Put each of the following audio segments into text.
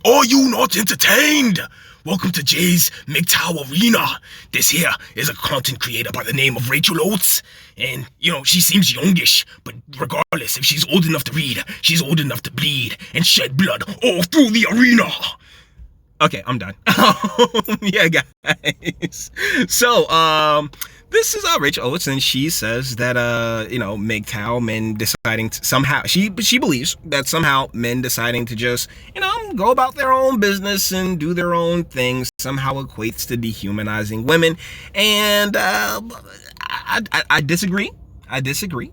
Are you not entertained? Welcome to Jay's MGTOW Arena. This here is a content creator by the name of Rachel Oates. And, she seems youngish, but regardless, if she's old enough to read, she's old enough to bleed and shed blood all through the arena. Okay, I'm done. Yeah, guys. So, this is Rachel Oates, and she says that MGTOW men deciding to somehow she believes that somehow men deciding to just go about their own business and do their own things somehow equates to dehumanizing women, and I disagree.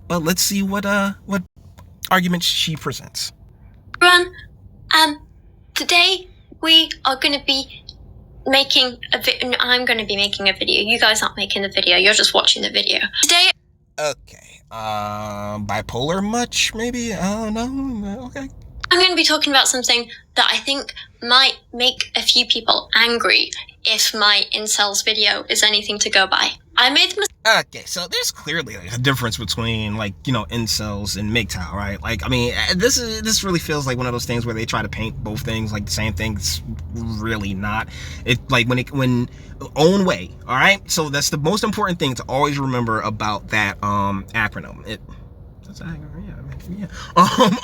But let's see what arguments she presents. Today we are going to be making I'm going to be making a video. You guys aren't making the video. You're just watching the video. Today. Okay. Bipolar much? Maybe? I don't know. Okay. I'm going to be talking about something that I think might make a few people angry if my incels video is anything to go by. I made the mistake. Okay, so there's clearly a difference between incels and MGTOW, right? This really feels like one of those things where they try to paint both things like the same thing. It's really not. It when own way, all right? So that's the most important thing to always remember about that acronym.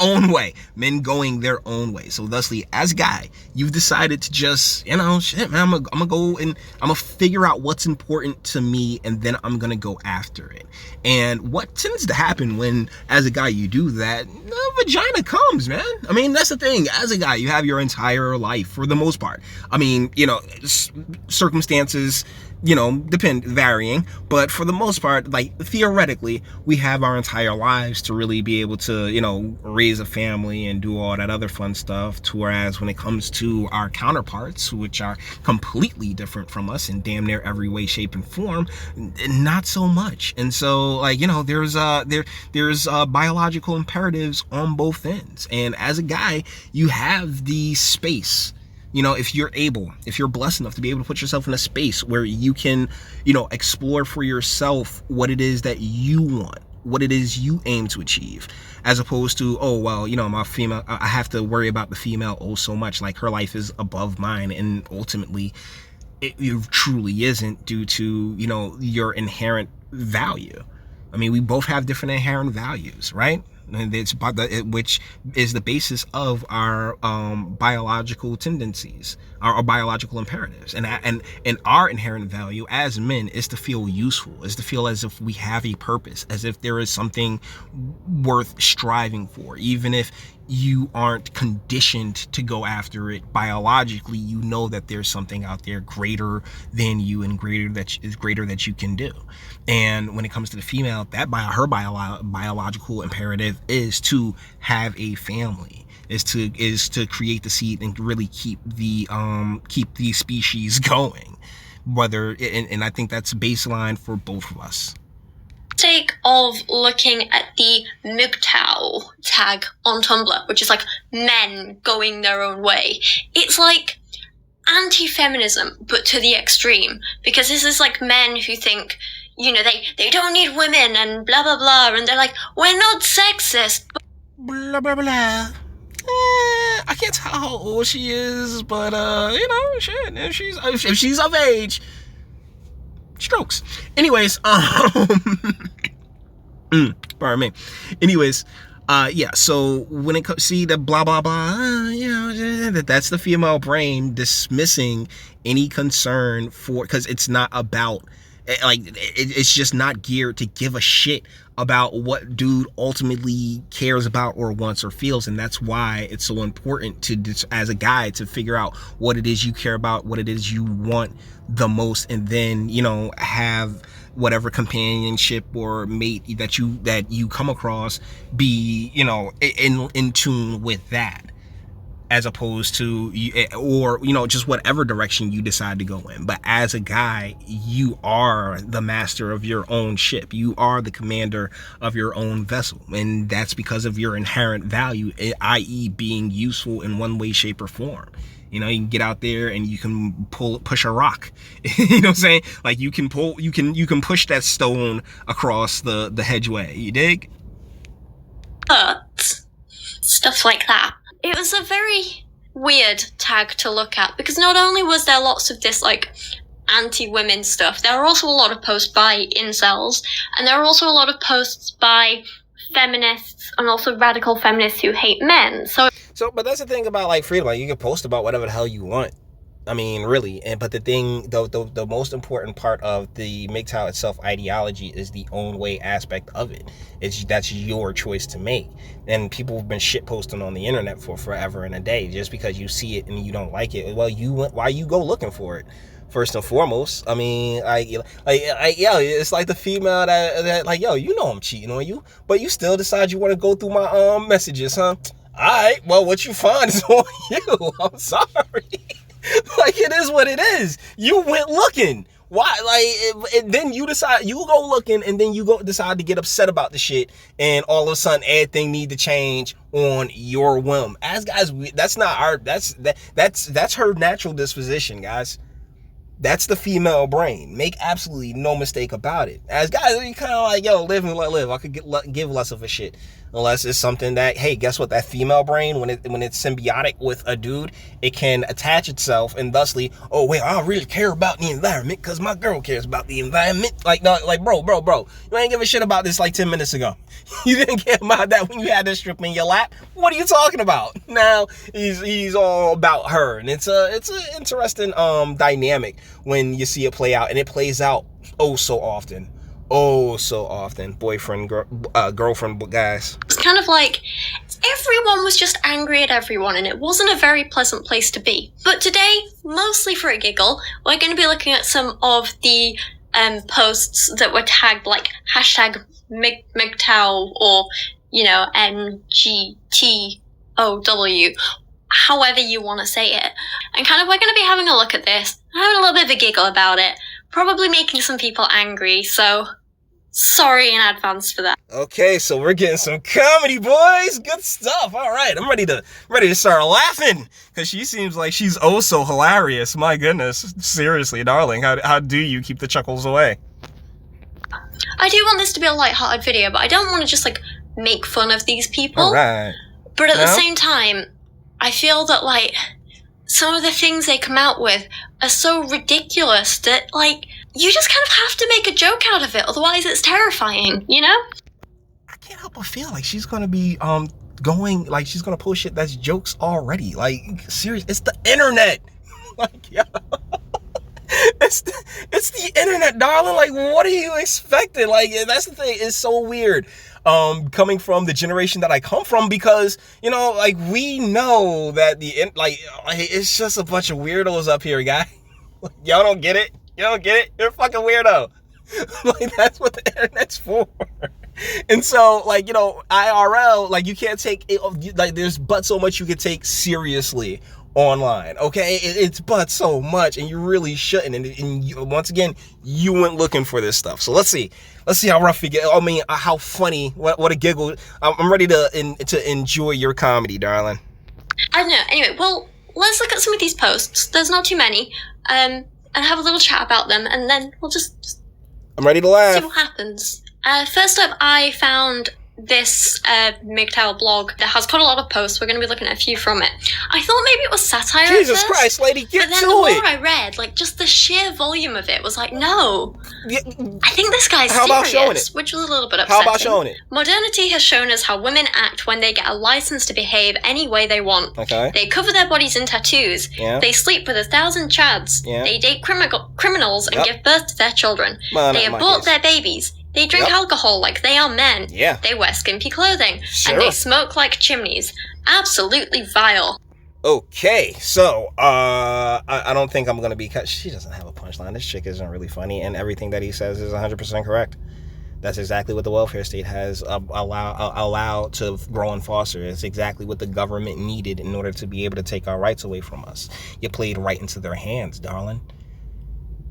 Own way, men going their own way. So thusly, as a guy, you've decided to just shit, man, I'm gonna go and I'm gonna figure out what's important to me, and then I'm gonna go after it. And what tends to happen when as a guy you do that, the vagina comes, man. That's the thing. As a guy, you have your entire life for the most part. Circumstances varying, but for the most part, theoretically, we have our entire lives to really be able to raise a family and do all that other fun stuff. Whereas when it comes to our counterparts, which are completely different from us in damn near every way, shape, and form, not so much. And so there's biological imperatives on both ends, and as a guy, you have the space. If you're blessed enough to be able to put yourself in a space where you can, explore for yourself what it is that you want, what it is you aim to achieve, as opposed to, my female, I have to worry about the female so much, like her life is above mine, and ultimately it truly isn't, due to, your inherent value. We both have different inherent values, right? And it's which is the basis of our biological tendencies, our biological imperatives, and our inherent value as men is to feel useful, is to feel as if we have a purpose, as if there is something worth striving for, even if you aren't conditioned to go after it biologically. That there's something out there greater than you and greater that you can do. And when it comes to the female, that her biological imperative is to have a family, is to create the seed and really keep the species going. And I think that's baseline for both of us. Sake of looking at the MGTOW tag on Tumblr, which is like men going their own way. It's like anti-feminism, but to the extreme, because this is like men who think, they don't need women and blah, blah, blah. And they're like, we're not sexist. Blah, blah, blah. I can't tell how old she is, but, shit, if she's of age, strokes. Anyways, pardon me. Anyways, so when it comes, see the blah, blah, blah, that's the female brain dismissing any concern for, because it's not about, it's just not geared to give a shit about what dude ultimately cares about or wants or feels. And that's why it's so important to, as a guy, to figure out what it is you care about, what it is you want the most, and then have whatever companionship or mate that you come across be in tune with that, as opposed to, or just whatever direction you decide to go in. But as a guy, you are the master of your own ship. You are the commander of your own vessel, and that's because of your inherent value, i.e. being useful in one way, shape, or form. You can get out there and you can push a rock. You know what I'm saying? Like you can push that stone across the hedgeway. You dig? Stuff like that. It was a very weird tag to look at, because not only was there lots of this like anti-women stuff, there are also a lot of posts by incels, and there are also a lot of posts by feminists and also radical feminists who hate men. But that's the thing about like freedom. Like, you can post about whatever the hell you want. I mean, really. But the thing, the most important part of the MGTOW itself ideology is the own way aspect of it. That's your choice to make. And people have been shit posting on the internet for forever and a day. Just because you see it and you don't like it, well, why you go looking for it? First and foremost, I mean, it's like the female that like, yo, you know I'm cheating on you, but you still decide you want to go through my messages, huh? Alright, well, what you find is on you. I'm sorry. Like, it is what it is. You went looking. Why? Like, then you decide, you go looking, and then you go decide to get upset about the shit, and all of a sudden everything need to change on your whim. As guys, that's not our, that's her natural disposition, guys. That's the female brain. Make absolutely no mistake about it. As guys, you kind of like, yo, live and let live. I could give less of a shit. Unless it's something that, hey, guess what? That female brain, when it's symbiotic with a dude, it can attach itself, and thusly, oh, wait, I don't really care about the environment because my girl cares about the environment. Like, no, like, bro. You ain't give a shit about this like 10 minutes ago. You didn't care about that when you had this strip in your lap. What are you talking about? Now he's all about her, and it's an interesting dynamic when you see it play out, and it plays out so often, boyfriend, girlfriend, guys. It's kind of like everyone was just angry at everyone, and it wasn't a very pleasant place to be. But today, mostly for a giggle, we're going to be looking at some of the posts that were tagged like hashtag MGTOW or, you know, MGTOW, however you want to say it. And kind of, we're going to be having a look at this, having a little bit of a giggle about it, probably making some people angry, so sorry in advance for that. Okay, so we're getting some comedy, boys. Good stuff. All right, I'm ready to start laughing, because she seems like she's oh so hilarious. My goodness, seriously, darling, how do you keep the chuckles away? I do want this to be a lighthearted video, but I don't want to just like make fun of these people. All right. But at the same time, I feel that like some of the things they come out with are so ridiculous that like you just kind of have to make a joke out of it, otherwise it's terrifying, you know? I can't help but feel like she's gonna be going, like, she's gonna post shit that's jokes already. Like, serious, it's the internet. Like, yeah. It's the internet, darling. Like, what are you expecting? Like, that's the thing. It's so weird coming from the generation that I come from, because, you know, like, we know that it's just a bunch of weirdos up here, guy. Y'all don't get it. You don't get it. You're a fucking weirdo. Like, that's what the internet's for. And so, like, you know, IRL, like, you can't take it, like, there's but so much you can take seriously online, okay? It's but so much, and you really shouldn't. And you, once again, you went looking for this stuff. So let's see how rough you get. I mean, how funny. What a giggle. I'm ready to enjoy your comedy, darling. I don't know. Anyway, well, let's look at some of these posts. There's not too many. And have a little chat about them, and then we'll just I'm ready to laugh. See what happens. First up, I found this McTell blog that has got a lot of posts. We're going to be looking at a few from it. I thought maybe it was satire. Jesus Christ, lady, get to it. But then the more I read, like, just the sheer volume of it was like, no. I think this guy's How about showing serious, it? which was a little bit upsetting. How about showing it? Modernity has shown us how women act when they get a license to behave any way they want. Okay. They cover their bodies in tattoos. Yeah. They sleep with 1,000 chads. Yeah. They date criminals and give birth to their children. Well, they abort their babies. They drink alcohol like they are men. Yeah. They wear skimpy clothing. Sure. And they smoke like chimneys. Absolutely vile. Okay, so I don't think I'm going to be cut. She doesn't have a punchline. This chick isn't really funny, and everything that he says is 100% correct. That's exactly what the welfare state has allowed to grow and foster. It's exactly what the government needed in order to be able to take our rights away from us. You played right into their hands, darling.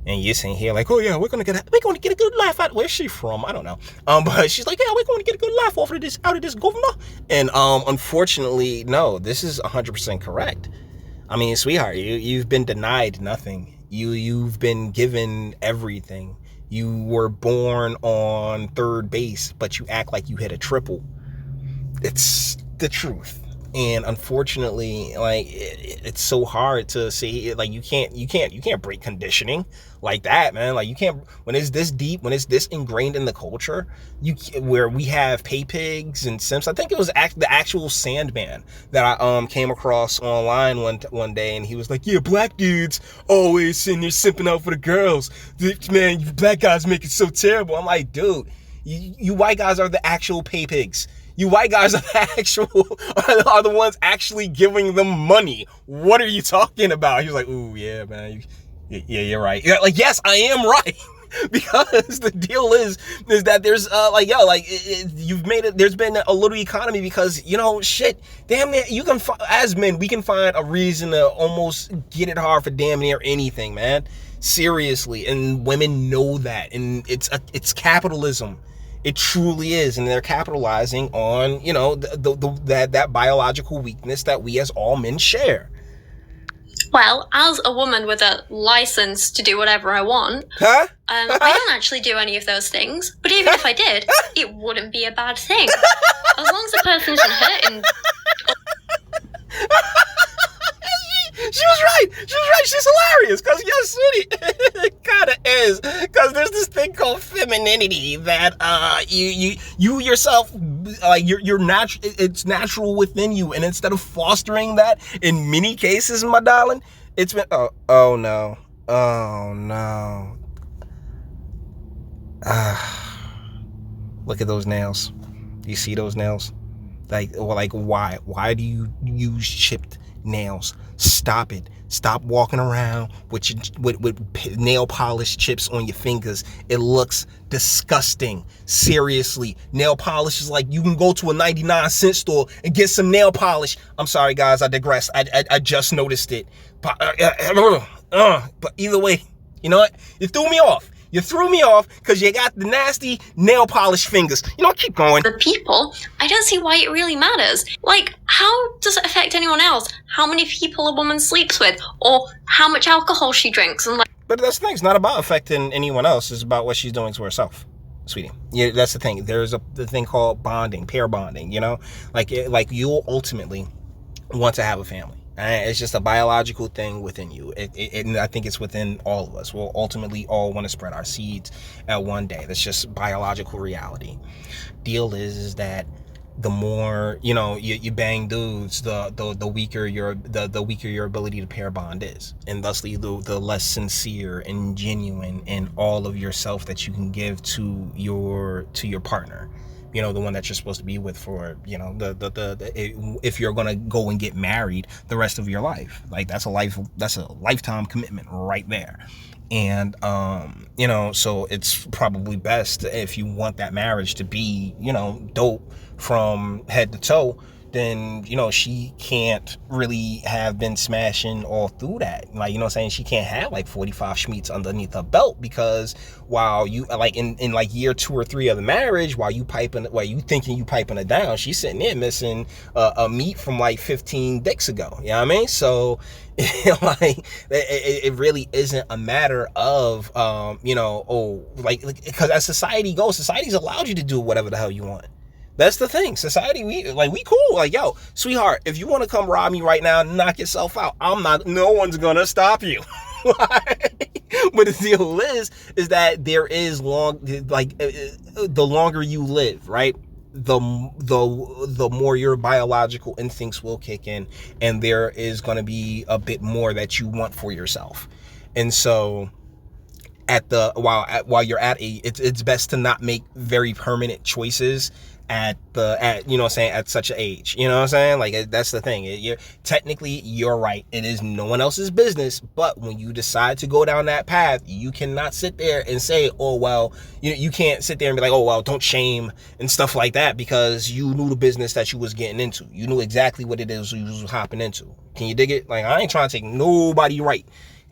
And you're saying here like, oh yeah, we're gonna get a good laugh out. Where's she from? I don't know. But she's like, yeah, we're gonna get a good laugh out of this governor. And unfortunately, no, this is 100% correct. I mean, sweetheart, you've been denied nothing. You've been given everything. You were born on third base, but you act like you hit a triple. It's the truth. And unfortunately, like it's so hard to say, like you can't break conditioning like that, man. Like you can't, when it's this deep, when it's this ingrained in the culture, where we have pay pigs and simps. I think it was the actual Sandman that I came across online one day, and he was like, yeah, black dudes always sitting there simping out for the girls. Man, you black guys make it so terrible. I'm like, dude, you white guys are the actual pay pigs. You white guys are the ones actually giving them money. What are you talking about? He was like, ooh, yeah, man. Yeah, you're right. Yeah, like, yes, I am right. Because the deal is that there's you've made it, there's been a little economy because, shit, damn near, you can, as men, we can find a reason to almost get it hard for damn near anything, man. Seriously. And women know that. And it's capitalism. It truly is, and they're capitalizing on, that biological weakness that we as all men share. Well, as a woman with a license to do whatever I want, I don't actually do any of those things. But even if I did, it wouldn't be a bad thing, as long as the person isn't hurting. She was right. She's hilarious. Because, yes, sweetie, it kind of is. Because there's this thing called femininity that you yourself, like, you're natural. It's natural within you. And instead of fostering that, in many cases, my darling, it's been, oh no. Look at those nails. Do you see those nails? Like why? Why do you use chipped nails? Stop it. Stop walking around with nail polish chips on your fingers. It looks disgusting. Seriously. Nail polish is like, you can go to a 99-cent store and get some nail polish. I'm sorry, guys. I digress. I just noticed it. But either way, you know what? You threw me off. Because you got the nasty nail polish fingers. Keep going. The people, I don't see why it really matters. Like, how does it affect anyone else? How many people a woman sleeps with? Or how much alcohol she drinks? And but that's the thing. It's not about affecting anyone else. It's about what she's doing to herself, sweetie. Yeah, that's the thing. There's the thing called bonding, pair bonding, Like you'll ultimately want to have a family. It's just a biological thing within you. And I think it's within all of us. We'll ultimately all want to spread our seeds at one day. That's just biological reality. Deal is that the more you bang dudes, the weaker your ability to pair bond is, and thusly the less sincere and genuine in all of yourself that you can give to your partner. The one that you're supposed to be with for, if you're gonna go and get married the rest of your life. Like that's a lifetime commitment right there. And so it's probably best, if you want that marriage to be, dope from head to toe, then she can't really have been smashing all through that. Like, she can't have like 45 schmeats underneath her belt, because while you like in like year 2 or 3 of the marriage, while you thinking you piping her down, she's sitting there missing a meat from like 15 dicks ago. You know what I mean? So like it really isn't a matter of because as society goes, society's allowed you to do whatever the hell you want. That's the thing. Society, we cool. Like, yo, sweetheart, if you want to come rob me right now, knock yourself out. No one's gonna stop you. But the deal is that there is the longer you live, right? The more your biological instincts will kick in, and there is going to be a bit more that you want for yourself. And so while you're at it's best to not make very permanent choices at such an age. Like, that's the thing. Technically you're right. It is no one else's business. But when you decide to go down that path, you cannot sit there and say, oh, well, you can't sit there and be like, oh, well, don't shame and stuff like that, because you knew the business that you was getting into. You knew exactly what it is you was hopping into. Can you dig it? Like, I ain't trying to take nobody right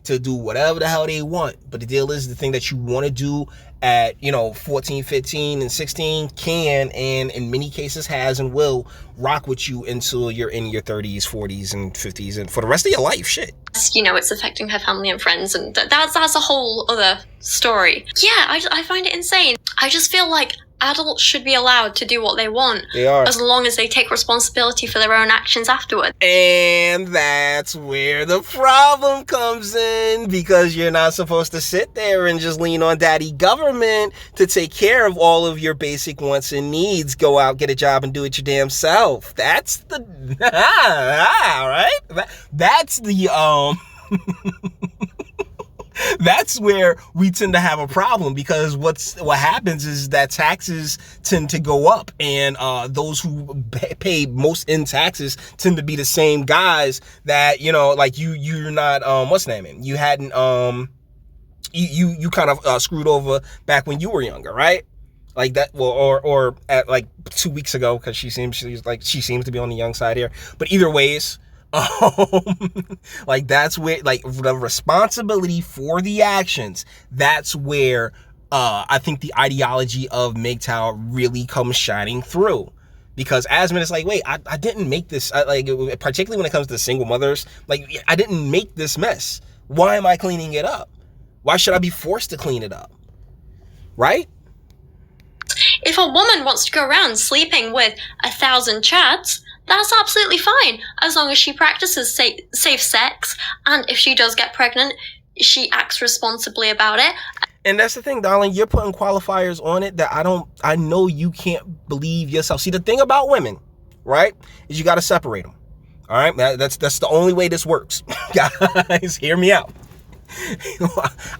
to do whatever the hell they want, but the deal is, the thing that you want to do at 14, 15 and 16 can, and in many cases has and will, rock with you until you're in your 30s, 40s and 50s and for the rest of your life. Shit, it's affecting her family and friends, and that's a whole other story. Yeah, I find it insane. I just feel like adults should be allowed to do what they want. They are. As long as they take responsibility for their own actions afterwards. And that's where the problem comes in, because you're not supposed to sit there and just lean on daddy government to take care of all of your basic wants and needs. Go out, get a job, and do it your damn self. That's the right? That's the that's where we tend to have a problem, because what happens is that taxes tend to go up, and those who pay most in taxes tend to be the same guys that, you know, like you're not what's the name? You hadn't you kind of screwed over back when you were younger, right? Like that, well, or at like 2 weeks ago, because she seems to be on the young side here. But either ways, like that's where, like, the responsibility for the actions, that's where I think the ideology of MGTOW really comes shining through. Because Asmund is like, wait, I didn't make this, particularly when it comes to single mothers, like, I didn't make this mess. Why am I cleaning it up? Why should I be forced to clean it up? Right? If a woman wants to go around sleeping with 1,000 chads, that's absolutely fine, as long as she practices safe sex, and if she does get pregnant, she acts responsibly about it. And that's the thing, darling, you're putting qualifiers on it that I know you can't believe yourself. See, the thing about women, right, is you got to separate them. All right, that's the only way this works. Guys, hear me out.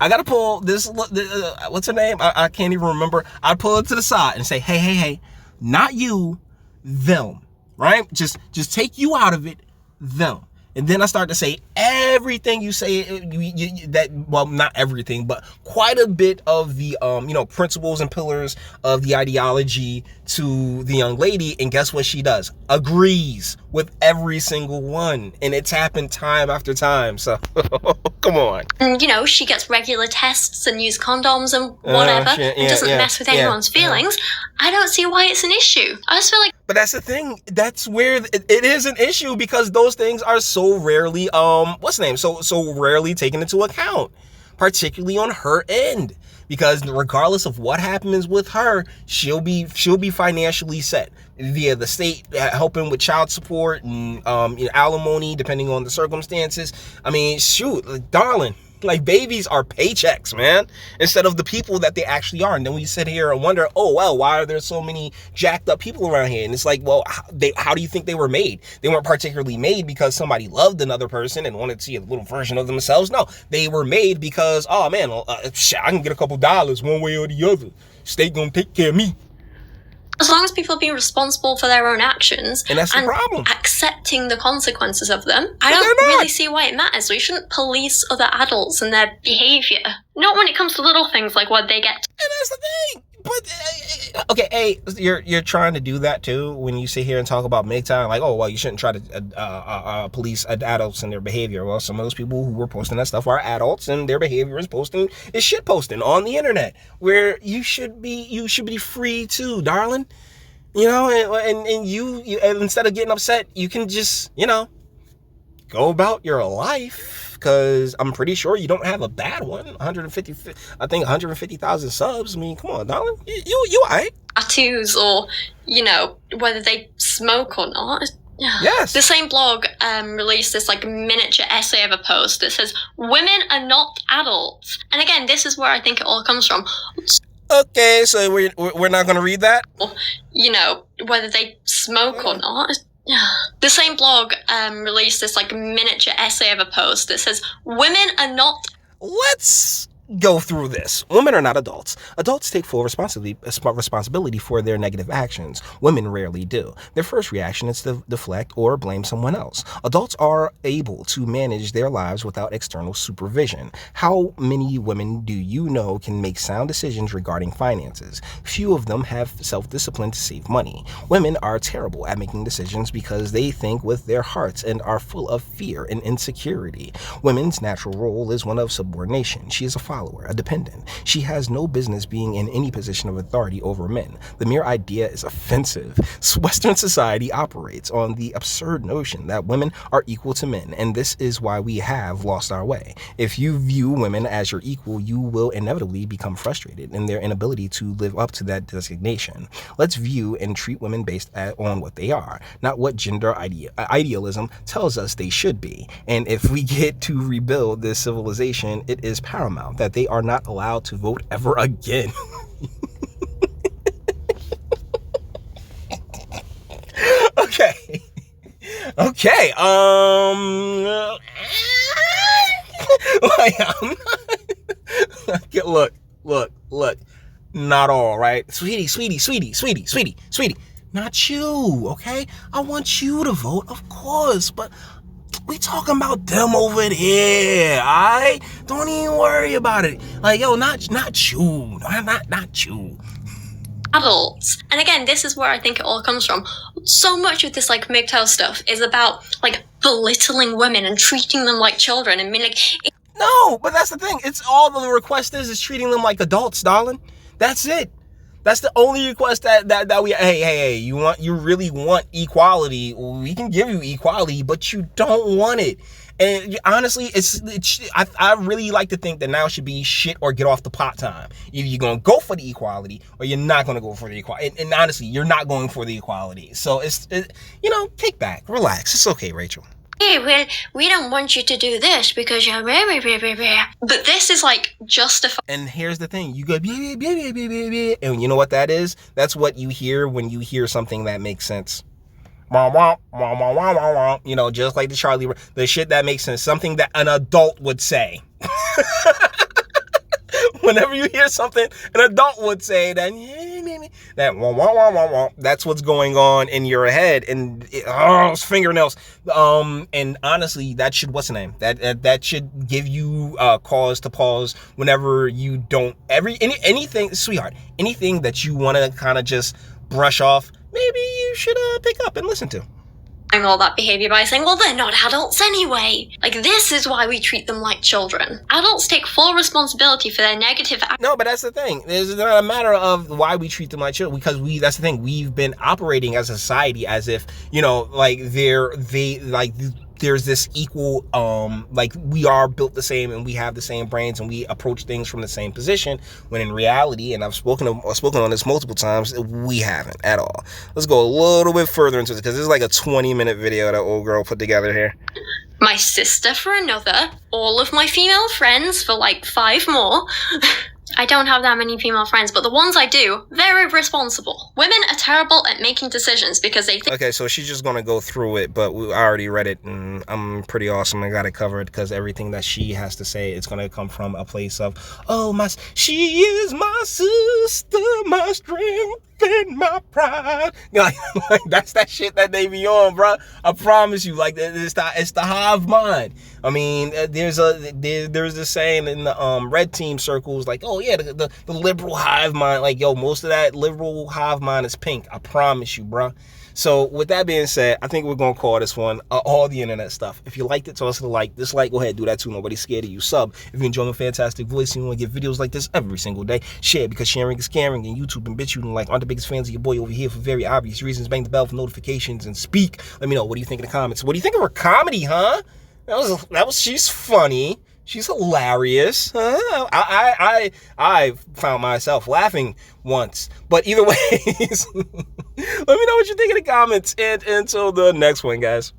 I gotta pull this, what's her name? I can't even remember. I pull it to the side and say, hey, not you, them. Right? Just take you out of it, them. And then I start to say everything you say, well, not everything, but quite a bit of the, principles and pillars of the ideology to the young lady. And guess what she does? Agrees with every single one. And it's happened time after time. So, come on. And, she gets regular tests and uses condoms and whatever, and doesn't mess with anyone's feelings. I don't see why it's an issue. I just feel like... But that's the thing. That's where it is an issue, because those things are so rarely, so rarely taken into account, particularly on her end. Because regardless of what happens with her, she'll be financially set via the state helping with child support and alimony, depending on the circumstances. I mean, shoot, darling. Like, babies are paychecks, man, instead of the people that they actually are. And then we sit here and wonder, oh, well, why are there so many jacked up people around here? And it's like, well, how do you think they were made? They weren't particularly made because somebody loved another person and wanted to see a little version of themselves. No, they were made because, oh, man, I can get a couple dollars one way or the other. State gonna take care of me. As long as people are being responsible for their own actions and that's the problem, accepting the consequences of them, I don't really see why it matters. We shouldn't police other adults and their behavior. Not when it comes to little things like what they get. And that's the thing. But okay, hey, you're trying to do that too when you sit here and talk about MGTOW, like, oh, well, you shouldn't try to police adults and their behavior. Well, some of those people who were posting that stuff are adults, and their behavior is shit posting on the internet, where you should be free too, darling. And you instead of getting upset, you can just go about your life. Because I'm pretty sure you don't have a bad one. 150,000 subs. I mean, come on, darling. You all right? Tattoos, or, whether they smoke or not. Yes. The same blog released this miniature essay of a post that says, women are not adults. And again, this is where I think it all comes from. Okay, so we're not going to read that? Whether they smoke or not. The same blog released this miniature essay of a post that says, women are not... Let's go through this. Women are not adults. Adults take full responsibility for their negative actions. Women rarely do. Their first reaction is to deflect or blame someone else. Adults are able to manage their lives without external supervision. How many women do you know can make sound decisions regarding finances? Few of them have self-discipline to save money. Women are terrible at making decisions because they think with their hearts and are full of fear and insecurity. Women's natural role is one of subordination. She is a father follower, a dependent. She has no business being in any position of authority over men. The mere idea is offensive. Western society operates on the absurd notion that women are equal to men, and this is why we have lost our way. If you view women as your equal, you will inevitably become frustrated in their inability to live up to that designation. Let's view and treat women based on what they are, not what gender idealism tells us they should be. And if we get to rebuild this civilization, it is paramount that they are not allowed to vote ever again. Okay. Okay. Look. Not all, right? Sweetie. Not you, okay? I want you to vote, of course, but we talking about them over there, alright? Don't even worry about it. Like, yo, not you. Not you. Adults. And again, this is where I think it all comes from. So much of this, like, MGTOW stuff is about, like, belittling women and treating them like children. I mean, like... No, but that's the thing. It's all the request is treating them like adults, darling. That's it. That's the only request that we, hey, you really want equality. We can give you equality, but you don't want it. And honestly, I really like to think that now should be shit or get off the pot time. Either you're going to go for the equality or you're not going to go for the equality. And honestly, you're not going for the equality. So kick back, relax. It's okay, Rachel. Hey, well, we don't want you to do this because you're but this is like justified. And here's the thing, you go and you know what that is? That's what you hear when you hear something that makes sense. You know, just like the shit that makes sense, something that an adult would say. Whenever you hear something an adult would say, that's what's going on in your head, and those fingernails. And honestly, that should, what's the name? That should give you cause to pause whenever you don't anything, sweetheart, anything that you want to kind of just brush off. Maybe you should pick up and listen to. All that behavior by saying, well, they're not adults anyway. Like, this is why we treat them like children. Adults take full responsibility for their negative actions. No, but that's the thing. It's not a matter of why we treat them like children, because that's the thing. We've been operating as a society as if, you know, like there's this equal, like we are built the same and we have the same brains and we approach things from the same position, when in reality, and I've spoken on this multiple times, we haven't at all. Let's go a little bit further into it, because this is like a 20-minute video that old girl put together here. My sister for another, all of my female friends for like 5 more. I don't have that many female friends, but the ones I do, very responsible. Women are terrible at making decisions because they think... Okay, so she's just going to go through it, but I already read it, and I'm pretty awesome. I got it covered, because everything that she has to say, it's going to come from a place of, she is my sister, my strength and my pride. Like, that's that shit that they be on, bro. I promise you, like, it's the hive mind. I mean, there's this saying in the red team circles, like, oh yeah, the liberal hive mind, like, yo, most of that liberal hive mind is pink. I promise you, bro. So with that being said, I think we're going to call this one all the internet stuff. If you liked it, toss it a like. Dislike, go ahead, do that too. Nobody's scared of you. Sub if you enjoy my fantastic voice and you want to get videos like this every single day. Share, because sharing is caring, and YouTube and BitChute and like aren't the biggest fans of your boy over here for very obvious reasons. Bang the bell for notifications and speak. Let me know, what do you think in the comments? What do you think of her comedy, huh? She's funny. She's hilarious. I found myself laughing once. But either way, let me know what you think in the comments. And until the next one, guys.